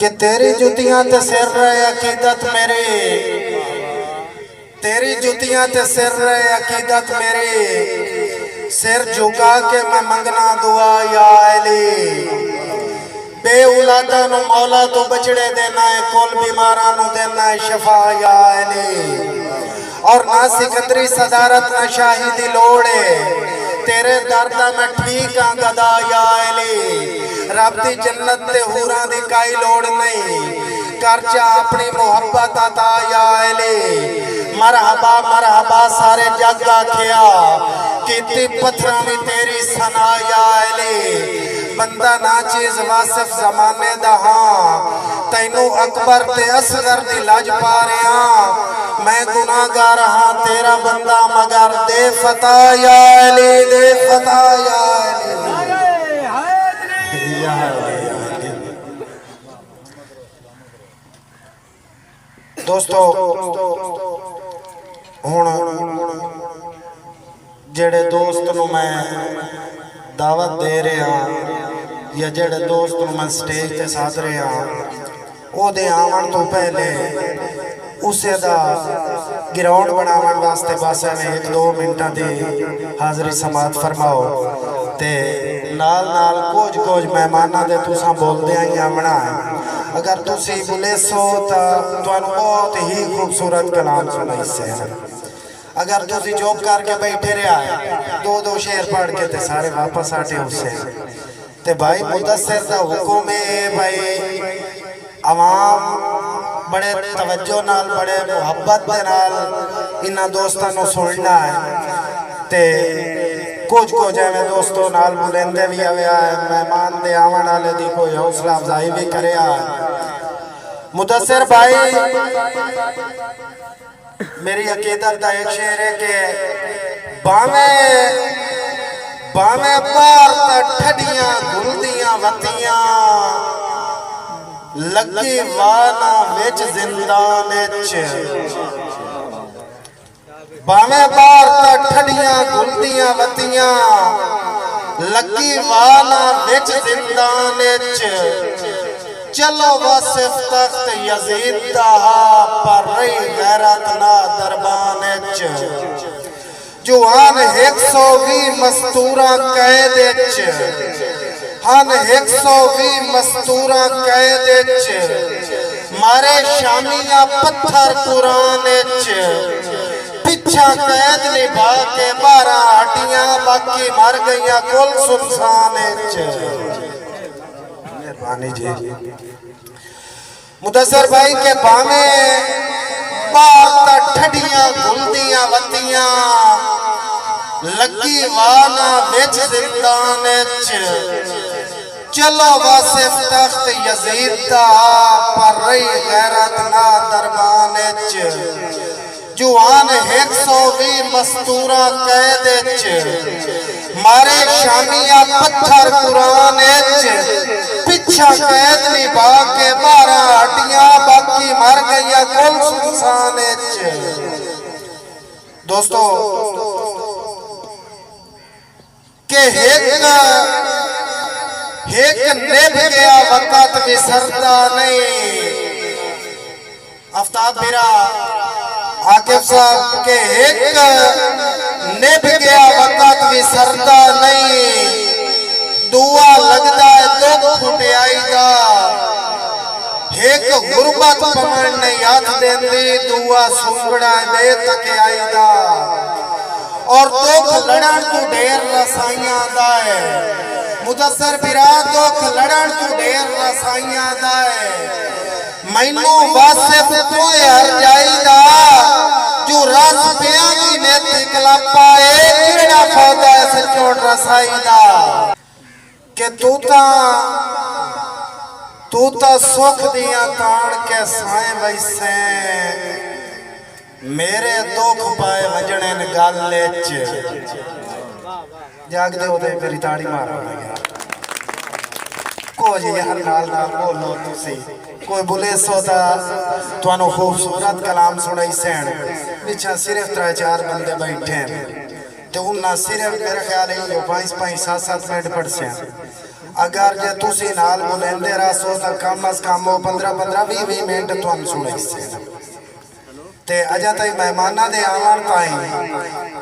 कि तेरी जुतियां ते सिर रहे अकीदत मेरी, तेरी जुतियां ते सिर रहे अकीदत मेरी, सिर झुका के मैं मंगना दुआ या अली। बे औलादा नु मौला तो बचड़े देना है, कुल बीमारा नु देना है शफा या अली। और ना सिकंदरी सदारत ना शाही दी लोड़ है, तेरे दर्दा मैं ठीक हाँ गदा या अली। रब दी जन्नत ते हूरां दी काई लोड़ नहीं, करचा अपनी मोहब्बत अता या अली। मरहबा मरहबा सारे जग आखिया, कीती पत्थरां भी तेरी सना या अली। बंदा ना चीज वासिफ जमाने दा हां, तैनू अकबर ते असगर दी लज पा रहा। मैं गुनाहगार हाँ तेरा बंदा मगर दे फता या अली, दे फता या अली। दोस्तों हुण जेड़े दोस्त नूं मैं दावत दे रहा या जेड़े दोस्त नूं मैं स्टेज ते साध रहा, ओदे आवन तो पहले उसे दा ग्राउंड बनावन वास्ते बस एवें 1-2 मिनटां दी हाज़री समात फरमाओ ते नाल नाल कुछ मेहमानां दे तुसां बोलदे ही आवना है। अगर तुसी बुलेसो तो तुहानू बहुत ही खूबसूरत कलाम सुनाई से। अगर तुसी चुप करके बैठे रहा है 2-2 शेर पढ़ के ते सारे वापस आटे उससे ते भाई मुदस्सिर दा हुक्म है भाई आवाम बड़े तवज्जो नाल बड़े मुहब्बत दे नाल इन्हां दोस्तां नू सुनना है ते कुछ एवं दोस्तों नाल बुलेंदे भी आया है, मेहमान दे आवन वाले दी कोई हौसला अफजाई भी करे। मुदस्सिर भाई मेरी अकीदत का एक शेर है कि बावे बावे पार ठडियां घुलदियां वतियां, लगी वाना विच जिंदान बावे बार ठडियां घुलदियां वतियां, लगी वाना विच जिंदान चलो वासिफ तख्त यजीद दा पर रही गैरत ना दरबान जुआन 120 मस्तूरा कैद हन 120 मस्तूरा कैद मारे शामिया पत्थर कुरान पिछा कैद निभा के 12 हड्डियां बाकी मर गईया कुल सुनसान। मेहरबानी जी। मुदस्सिर भाई के बावे बात ठडियां घुलदियां वतियां, लगी वाना विच जिंदान चलो वासिफ तख्त यजीद दा पर रही गैरत ना दरबान जुआन 120 मस्तूरा कैद मारे शामिया पत्थर कुरान पिछा कैद निभा के 12 हड्डियां बाकी मर गईया कुल सुनसान। दोस्तों के एक निभ गया वक़्त विसरता नहीं। आफ्ताब बिरा आकिब साहब के एक निभ गया वक़्त विसरता नहीं, दुआ लगता है दुख फुटियाई दा एक गुरबत पवन ने याद देंदी, दुआ सुंगड़ा दे तक आई दा और दुख लड़न तू ढेर रसाइयां दा है। मुदस्सिर बिरा दुख लड़न तू ढेर रसाइयां दा है। मैनू वासिफ तो हर जाईदा जो रस पिया की नेति कलापा केड़ा फायदा है सचोट रसाईदा के तू ता सुख दिया तान के साए वैसे मेरे दुख पाए वजने न गल जागदे ओदे मेरी ताड़ी मारो कुछ यार नाल बोलो तुसी कोई बोले सोता तुहानू खूबसूरत कलाम सुनाई सैन पिछा सिर्फ 3-4 बंदे बैठे तो उन्ना सिर्फ मेरा ख्याल है 5-5 7-7 मिनट पढ़ से अगर जे तुसी नाल बुलेंदे रहो तो कम अज कम 15-15 20 मिनट तुम सुने ते अजा तई मेहमाना दे आवन ताई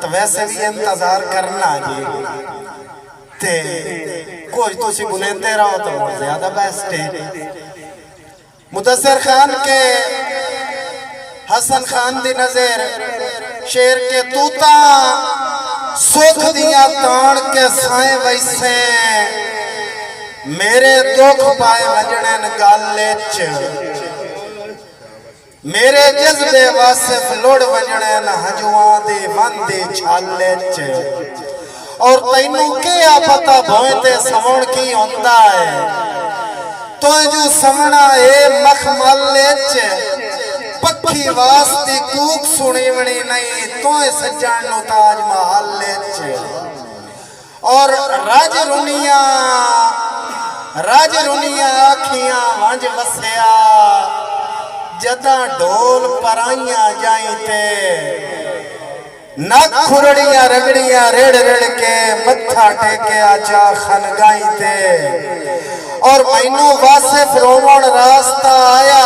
तो वैसे भी इंतजार करना जी ते कुछ तुसी बुलेंदे रहो तो बहुत ज्यादा बेस्ट है। मुदस्सिर खान के हसन खान दी नजर शेर के तूता सुख दिया तान के साए वैसे मेरे दुख पाए वजनन गाले च मेरे जज्बे वासिफ लुड़ वजनन हजुआ दे वंदे छाले च और तैनू क्या पता भोए ते सवण की होंदा है तो जो समना ए मखमले च पक्षी वास्ती कूक सुनी वणी नहीं तो सज्जन नु ताज महल च और राज रुनिया आखियां वंज वसया जदा ढोल पराइया जाई ते नक खुरड़िया रगड़िया रेड़ रेड़ के मत्था टेके आचा खनगाई थे और मैनू वासिफ रोवण रास्ता आया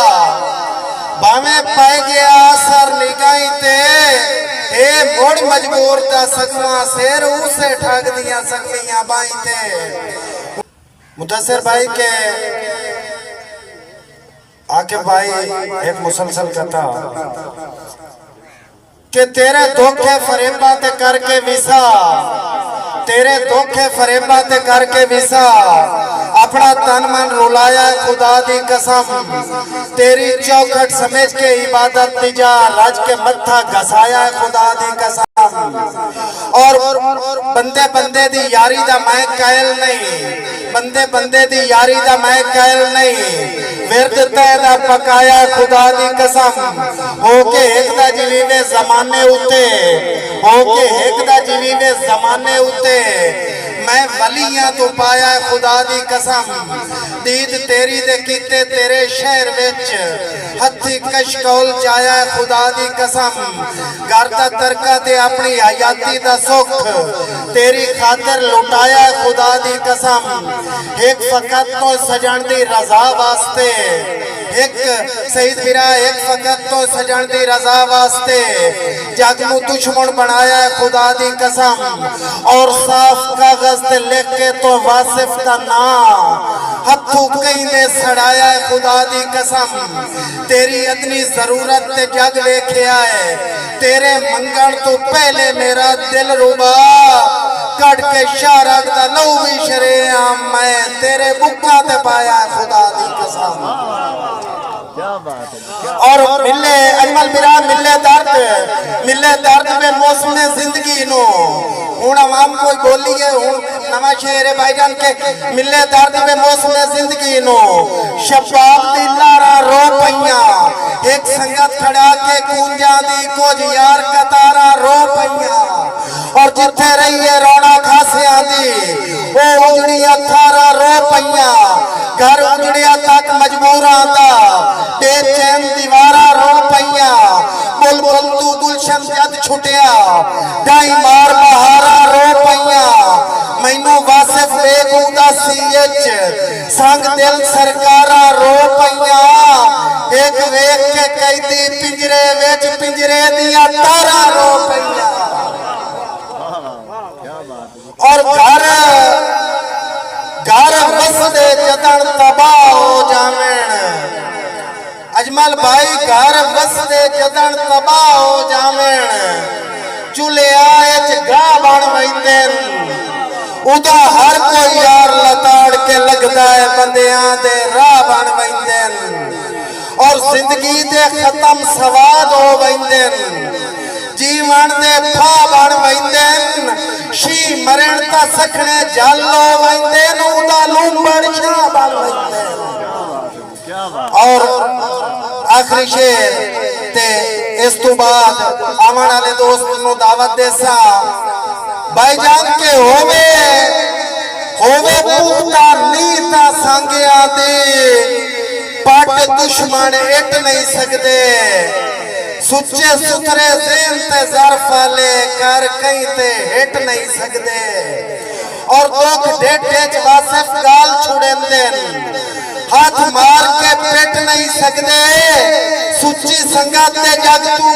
भावे पाए गया असर निगाई ते ए मोड़ मजबूर दा सकवा शेर उसे ठग दिया सकलियां बाई थे। मुदस्सिर भाई के आके भाई एक मुसलसल कथा कि तेरे धोखे फरेबा ते करके विसा तेरे धोखे फरेबा ते करके विसा अपना तन मन रुलाया खुदा दी कसम तेरी चौखट समझ के इबादत दिजा राज के मत्था घसाया खुदा दी कसम और बंदे बंदे दी यारी दा मैं कायल नहीं बंदे बंदे दी यारी दा मैं कायल नहीं विरद तैदा पकाया खुदा दी कसम होके एक दा जीवे जमाने उते होके एक दा जीवे जमाने उते मैं वलियां तो पाया खुदा दी कसम दीद तेरी दे कीते तेरे शहर विच हथी कशकौल चाया खुदा दी कसम घर दा तरका ते अपनी हयाती दा सुख तेरी खातिर लुटाया खुदा दी कसम एक फकत तो सजन दी रजा वास्ते एक शहीद बिरा एक फकत तो सजन दी रजा वास्ते जग नू दुश्मन बनाया खुदा दी कसम और साफ कागज ते लिख के तो वासिफ दा नाम हथू कहीं दे सड़ाया खुदा दी कसम तेरी अदनी जरूरत ते जग वेख्या है तेरे मंगण तो पहले मेरा दिल रुबा कट के शारक दा लहू भी शरेआम मैं तेरे बुक्का ते पाया खुदा दी कसम और मिले अजमल बिरा मिले दर्द में मौसम जिंदगी नो हुण आवाम कोई बोली है हुण नवा शेर है भाईजान के मिले दर्द में मौसम जिंदगी नो शबाब दी लारा रो पईया एक संगत खड़ा के कूंजा दी कुछ यार कतारा रो पईया और जिथे रही है रोना खासिया दी वो उजड़िया थारा रो पईया घर उजड़िया तक मजबूरा दा बेचैन दीवारा रो पईया बुलबुल तू गुलशन जद छुटिया ढाई मार बहारा रो पईया मैनू वासिफ वेख उदासी संग दिल सरकारा रो पईया एक वेख के कैदी पिंजरे विच पिंजरे दिया तारा रो पईया और घर घर वसदे जदन तबाह हो जावें अजमल भाई घर वसदे जदन तबाह हो जावें चुलिया गा बन वैंदे उदा हर कोई यार लताड़ के लगदा है बंदियां दे राह बन वैंदे और जिंदगी दे खत्म सवाद हो वैंदे जीवन दे फा बन वैंदे शी मरण ता सखने जल हो वैंदे उदा लूंबड़ शाह बन वैंदे और आखिरी शेर ते इस तो बाद आवन वाले दोस्त नु दावत देसा भाईजान के होवे पुख्ता नीता सांगिया दे पट दुश्मन इट नहीं सकते सुच्चे सुथरे ज़हन ते ज़र्फ ले कर कहीं ते हिट नहीं सकते और दुख डेटे च वासिफ गाल छुड़ेंदे हाथ मार के पेट नहीं सकदे सुच्ची संगत ते जग तू